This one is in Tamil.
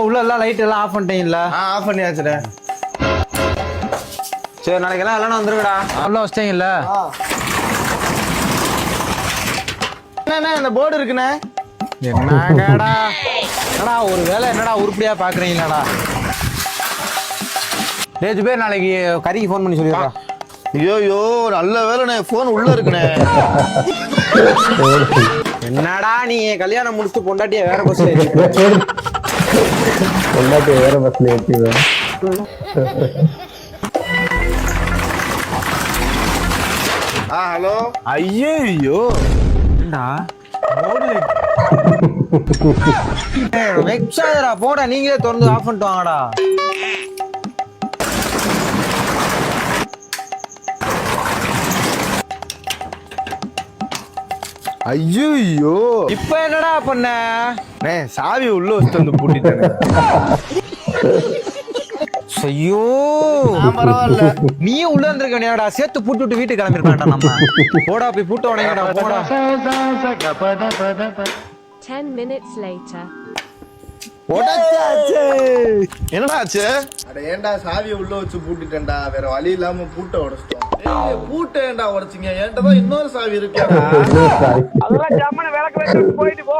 உள்ள எல்லாம் லைட் எல்லாம் ஆஃப் பண்ணிட்டீங்களா? ஆஃப் பண்ணியாச்சுடா. சரி நாளைக்கு எல்லாம் எல்லாம் வந்துருங்கடா. உள்ள வச்சிட்டீங்கல்ல? என்னண்ணே இந்த போர்டு இருக்குண்ணே. என்னடா என்னடா ஒரு வேலை என்னடா உருப்படியா பாக்குறீங்களாடா? டேய் பேர் நாளைக்கு கறிக்கு ஃபோன் பண்ணி சொல்லிடுறா. ஐயோ நல்ல வேலைண்ணே, போன் உள்ள இருக்குண்ணே. என்னடா நீ கல்யாணம் முடிச்சு பொண்டாட்டிய வேற பஸ்ல ஏற்றி ஹலோ. ஐயோ வெக்ஸாதரா போடா, நீங்களே திறந்து ஆஃப் பண்ணிட்டு வாங்கடா. ஐயோ இப்ப என்னடா பண்ண? சாவி உள்ள வச்சுட்டு வந்து பூட்டிட்டேன். ஐயோ பரவாயில்ல, நீயும் உள்ள இருந்திருக்க வேண்டியடா, சேர்த்து பூட்டி விட்டு வீட்டுக்கு கிளம்பிருக்கான்டா. நம்ம போடா போய் பூட்ட உடனேடா போடா. 10 minutes later. என்னடா ஆச்சு? அட ஏன்டா சாவியை உள்ள வச்சு பூட்டிட்டேன்டா, வேற வழி இல்லாம பூட்ட உடைச்சிட்டோம். பூட்ட ஏன்டா உடைச்சிங்க? என்கிட்ட தான் இன்னொரு சாவி இருக்குடா. அதெல்லாம் ஜாமான விளக்கு வச்சு போயிட்டு போ.